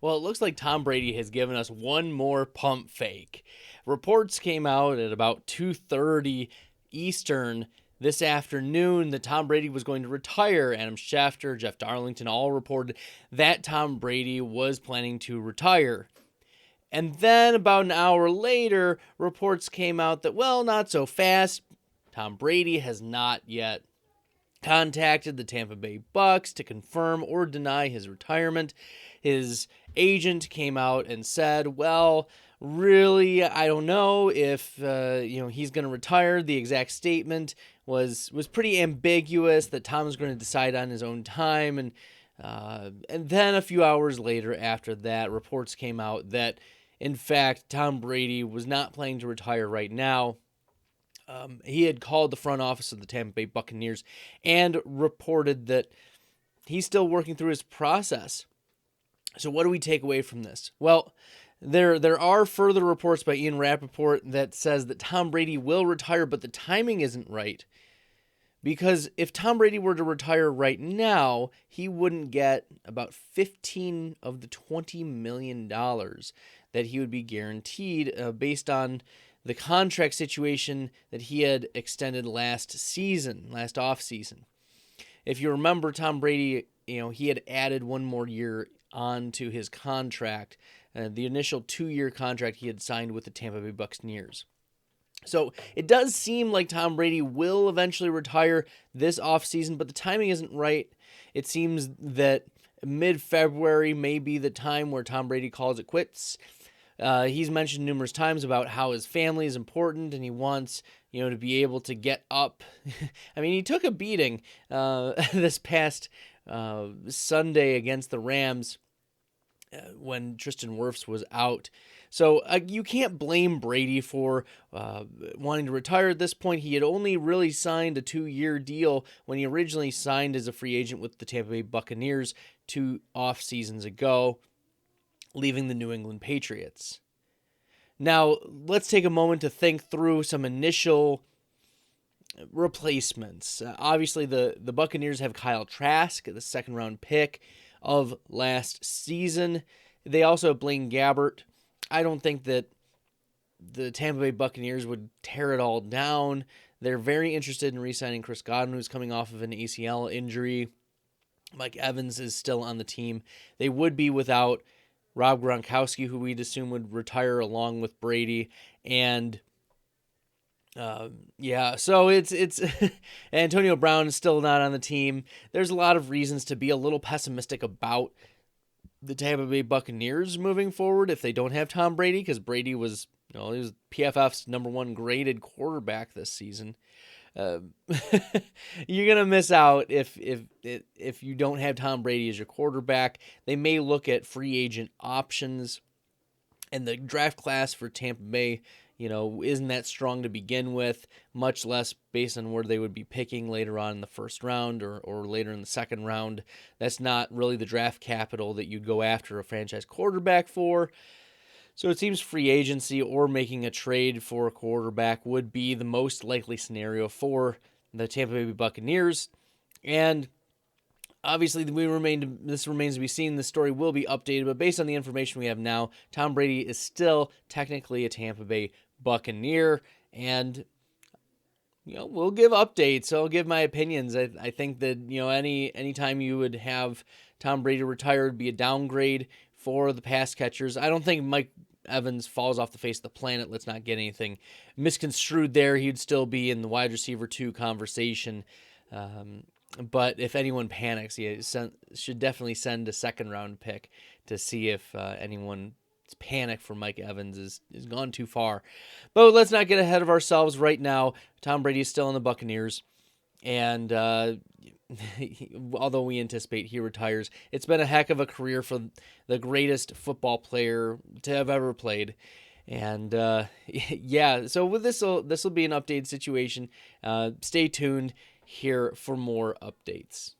Well, it looks like Tom Brady has given us one more pump fake. Reports came out at about 2:30 Eastern this afternoon that Tom Brady was going to retire. Adam Schefter, Jeff Darlington all reported that Tom Brady was planning to retire. And then about an hour later, reports came out that, well, not so fast. Tom Brady has not yet contacted the Tampa Bay Bucs to confirm or deny his retirement. His agent came out and said, well, really, I don't know if he's going to retire. The exact statement was pretty ambiguous that Tom was going to decide on his own time. And then a few hours later after that, reports came out that, in fact, Tom Brady was not planning to retire right now. He had called the front office of the Tampa Bay Buccaneers and reported that he's still working through his process. So what do we take away from this? Well, there are further reports by Ian Rappaport that says that Tom Brady will retire, but the timing isn't right. Because if Tom Brady were to retire right now, he wouldn't get about 15 of the $20 million that he would be guaranteed based on the contract situation that he had extended last offseason. If you remember, Tom Brady, he had added one more year onto his contract, the initial 2-year contract he had signed with the Tampa Bay Buccaneers. So it does seem like Tom Brady will eventually retire this offseason, but the timing isn't right. It seems that mid-February may be the time where Tom Brady calls it quits. He's mentioned numerous times about how his family is important and he wants, to be able to get up. I mean, he took a beating this past Sunday against the Rams when Tristan Wirfs was out. So you can't blame Brady for wanting to retire at this point. He had only really signed a 2-year deal when he originally signed as a free agent with the Tampa Bay Buccaneers 2 off seasons ago, leaving the New England Patriots. Now, let's take a moment to think through some initial replacements. Obviously, the Buccaneers have Kyle Trask, the second-round pick of last season. They also have Blaine Gabbert. I don't think that the Tampa Bay Buccaneers would tear it all down. They're very interested in re-signing Chris Godwin, who's coming off of an ACL injury. Mike Evans is still on the team. They would be without Rob Gronkowski, who we'd assume would retire along with Brady, and so it's Antonio Brown is still not on the team. There's a lot of reasons to be a little pessimistic about the Tampa Bay Buccaneers moving forward if they don't have Tom Brady, because Brady was, he was PFF's number 1 graded quarterback this season. You're gonna miss out if you don't have Tom Brady as your quarterback. They may look at free agent options, and the draft class for Tampa Bay, isn't that strong to begin with, much less based on where they would be picking later on in the first round or later in the second round. That's not really the draft capital that you'd go after a franchise quarterback for. So it seems free agency or making a trade for a quarterback would be the most likely scenario for the Tampa Bay Buccaneers. And obviously, this remains to be seen. The story will be updated, but based on the information we have now, Tom Brady is still technically a Tampa Bay Buccaneer, and we'll give updates. I'll give my opinions. I think that any time you would have Tom Brady retire would be a downgrade for the pass catchers. I don't think Mike Evans falls off the face of the planet. Let's not get anything misconstrued there. He'd still be in the wide receiver 2 conversation. But if anyone panics, he should definitely send a second-round pick to see if anyone's panic for Mike Evans is gone too far. But let's not get ahead of ourselves right now. Tom Brady is still in the Buccaneers, and although we anticipate he retires, it's been a heck of a career for the greatest football player to have ever played. And so with this will be an updated situation. Stay tuned here for more updates.